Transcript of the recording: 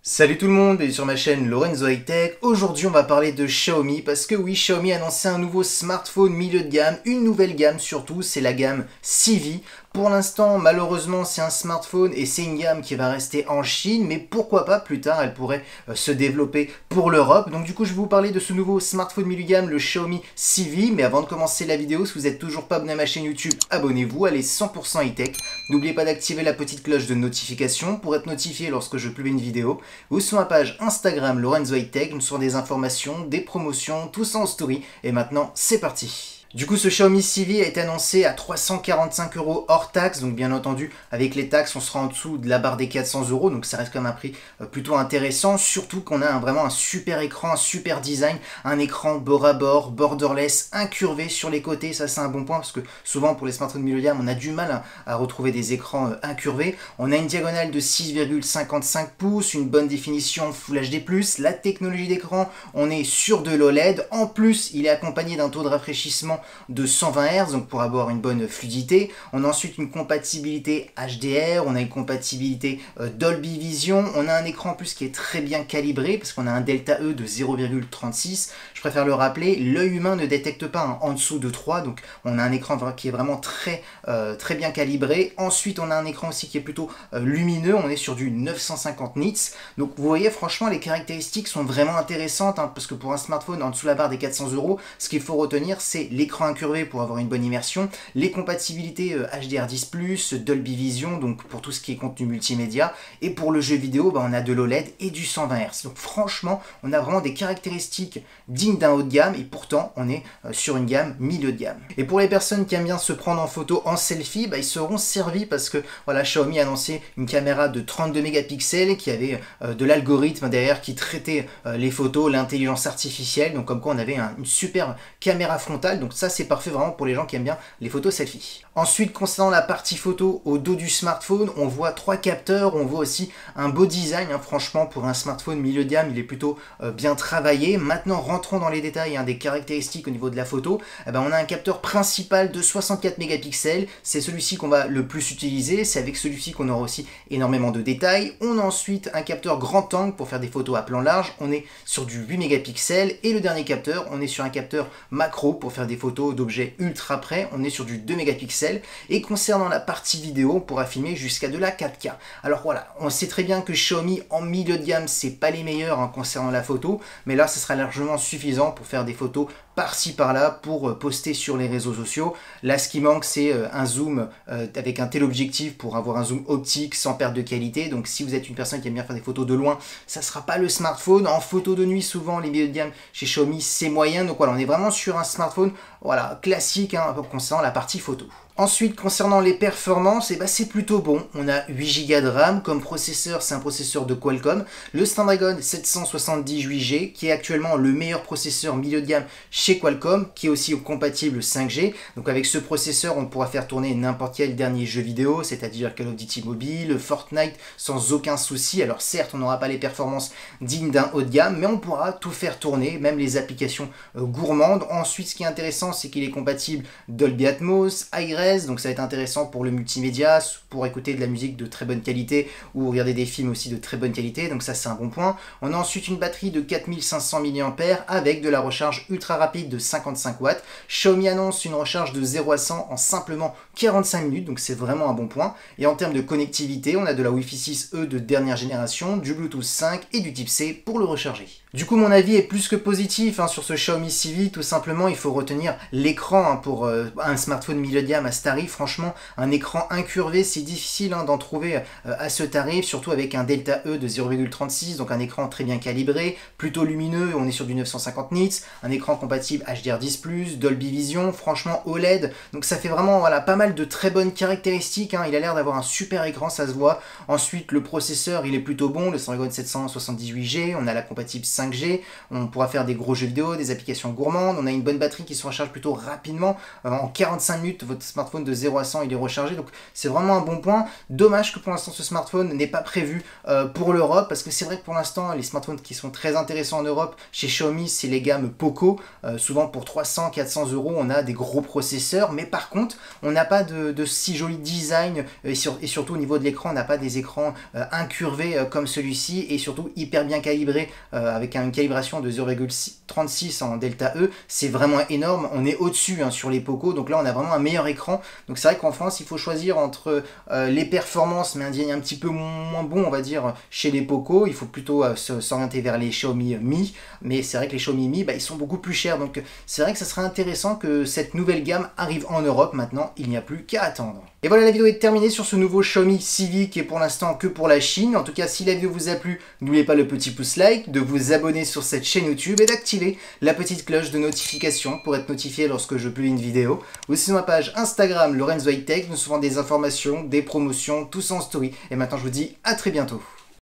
Salut tout le monde, bienvenue sur ma chaîne Lorenzo High Tech. Aujourd'hui on va parler de Xiaomi parce que oui, Xiaomi a annoncé un nouveau smartphone milieu de gamme, une nouvelle gamme surtout, c'est la gamme Civi. Pour l'instant, malheureusement, c'est un smartphone et c'est une gamme qui va rester en Chine, mais pourquoi pas plus tard, elle pourrait se développer pour l'Europe. Donc du coup, je vais vous parler de ce nouveau smartphone milieu de gamme, le Xiaomi Civi. Mais avant de commencer la vidéo, si vous n'êtes toujours pas abonné à ma chaîne YouTube, abonnez-vous, allez 100% high tech. N'oubliez pas d'activer la petite cloche de notification pour être notifié lorsque je publie une vidéo. Ou sur ma page Instagram Lorenzo High Tech, nous serons des informations, des promotions, tout ça en story. Et maintenant, c'est parti. Du coup, ce Xiaomi Civi a été annoncé à 345 € hors taxe, donc bien entendu, avec les taxes, on sera en dessous de la barre des 400 €, donc ça reste quand même un prix plutôt intéressant, surtout qu'on a vraiment un super écran, un super design, un écran bord à bord, borderless, incurvé sur les côtés, ça c'est un bon point, parce que souvent pour les smartphones milieu de gamme, on a du mal à retrouver des écrans incurvés. On a une diagonale de 6,55 pouces, une bonne définition Full HD+, la technologie d'écran, on est sur de l'OLED, en plus il est accompagné d'un taux de rafraîchissement de 120 Hz, donc pour avoir une bonne fluidité. On a ensuite une compatibilité HDR, on a une compatibilité Dolby Vision, on a un écran en plus qui est très bien calibré, parce qu'on a un delta E de 0,36. Je préfère le rappeler, l'œil humain ne détecte pas en dessous de 3, donc on a un écran qui est vraiment très bien calibré. Ensuite, on a un écran aussi qui est plutôt lumineux, on est sur du 950 nits. Donc vous voyez, franchement, les caractéristiques sont vraiment intéressantes, parce que pour un smartphone en dessous de la barre des 400 €, ce qu'il faut retenir, c'est l'écran incurvé pour avoir une bonne immersion, les compatibilités HDR10+, Dolby Vision, donc pour tout ce qui est contenu multimédia, et pour le jeu vidéo, on a de l'OLED et du 120 Hz. Donc franchement, on a vraiment des caractéristiques dignes d'un haut de gamme, et pourtant on est sur une gamme milieu de gamme. Et pour les personnes qui aiment bien se prendre en photo en selfie, ils seront servis parce que voilà, Xiaomi a annoncé une caméra de 32 mégapixels qui avait de l'algorithme derrière qui traitait les photos, l'intelligence artificielle, donc comme quoi on avait une super caméra frontale, donc ça c'est parfait vraiment pour les gens qui aiment bien les photos selfie. Ensuite, concernant la partie photo au dos du smartphone, on voit 3 capteurs, on voit aussi un beau design, franchement pour un smartphone milieu de gamme il est plutôt bien travaillé. Maintenant rentrons dans les détails des caractéristiques au niveau de la photo. On a un capteur principal de 64 mégapixels, c'est celui-ci qu'on va le plus utiliser, c'est avec celui-ci qu'on aura aussi énormément de détails. On a ensuite un capteur grand angle pour faire des photos à plan large, on est sur du 8 mégapixels, et le dernier capteur, on est sur un capteur macro pour faire des photos d'objets ultra près, on est sur du 2 mégapixels. Et concernant la partie vidéo, on pourra filmer jusqu'à de la 4K. Alors voilà, on sait très bien que Xiaomi en milieu de gamme, c'est pas les meilleurs concernant la photo, mais là, ce sera largement suffisant pour faire des photos par-ci par-là pour poster sur les réseaux sociaux. Là, ce qui manque, c'est un zoom avec un téléobjectif pour avoir un zoom optique sans perte de qualité. Donc, si vous êtes une personne qui aime bien faire des photos de loin, ça ne sera pas le smartphone. En photo de nuit, souvent, les milieux de gamme chez Xiaomi, c'est moyen. Donc voilà, on est vraiment sur un smartphone classique concernant la partie photo. Ensuite, concernant les performances, c'est plutôt bon. On a 8 Go de RAM. Comme processeur, c'est un processeur de Qualcomm. Le Snapdragon 778G, qui est actuellement le meilleur processeur milieu de gamme chez Qualcomm, qui est aussi compatible 5G. Donc avec ce processeur, on pourra faire tourner n'importe quel dernier jeu vidéo, c'est-à-dire Call of Duty Mobile, Fortnite, sans aucun souci. Alors certes, on n'aura pas les performances dignes d'un haut de gamme, mais on pourra tout faire tourner, même les applications gourmandes. Ensuite, ce qui est intéressant, c'est qu'il est compatible Dolby Atmos, iRes, donc ça va être intéressant pour le multimédia, pour écouter de la musique de très bonne qualité ou regarder des films aussi de très bonne qualité, donc ça c'est un bon point. On a ensuite une batterie de 4500 mAh avec de la recharge ultra rapide de 55 watts. Xiaomi annonce une recharge de 0 à 100 en simplement 45 minutes, donc c'est vraiment un bon point. Et en termes de connectivité, on a de la Wi-Fi 6E de dernière génération, du Bluetooth 5 et du Type C pour le recharger. Du coup, mon avis est plus que positif sur ce Xiaomi Civi. Tout simplement, il faut retenir l'écran pour un smartphone milieu de gamme à ce tarif. Franchement, un écran incurvé, c'est difficile d'en trouver à ce tarif, surtout avec un delta E de 0,36, donc un écran très bien calibré, plutôt lumineux, on est sur du 950 nits, un écran compatible HDR10+, Dolby Vision, franchement OLED, donc ça fait vraiment pas mal de très bonnes caractéristiques. Il a l'air d'avoir un super écran, ça se voit. Ensuite, le processeur, il est plutôt bon, le Snapdragon 778G, on a la compatible 5G 5G, on pourra faire des gros jeux vidéo, des applications gourmandes, on a une bonne batterie qui se recharge plutôt rapidement, en 45 minutes votre smartphone de 0 à 100 il est rechargé, donc c'est vraiment un bon point. Dommage que pour l'instant ce smartphone n'est pas prévu pour l'Europe, parce que c'est vrai que pour l'instant les smartphones qui sont très intéressants en Europe chez Xiaomi c'est les gammes Poco, souvent pour 300-400 euros on a des gros processeurs, mais par contre on n'a pas de si joli design et surtout au niveau de l'écran on n'a pas des écrans incurvés comme celui-ci, et surtout hyper bien calibré avec une calibration de 0,36 en Delta E, c'est vraiment énorme, on est au-dessus sur les Poco, donc là on a vraiment un meilleur écran. Donc c'est vrai qu'en France il faut choisir entre les performances mais un petit peu moins bon on va dire chez les Poco, il faut plutôt s'orienter vers les Xiaomi Mi, mais c'est vrai que les Xiaomi Mi ils sont beaucoup plus chers, donc c'est vrai que ça serait intéressant que cette nouvelle gamme arrive en Europe. Maintenant il n'y a plus qu'à attendre. Et voilà, la vidéo est terminée sur ce nouveau Xiaomi Civi qui est pour l'instant que pour la Chine. En tout cas, si la vidéo vous a plu, n'oubliez pas le petit pouce like, de vous abonner sur cette chaîne YouTube et d'activer la petite cloche de notification pour être notifié lorsque je publie une vidéo. Aussi sur ma page Instagram Lorenzo High Tech, nous souvent des informations, des promotions, tout ça en story. Et maintenant je vous dis à très bientôt.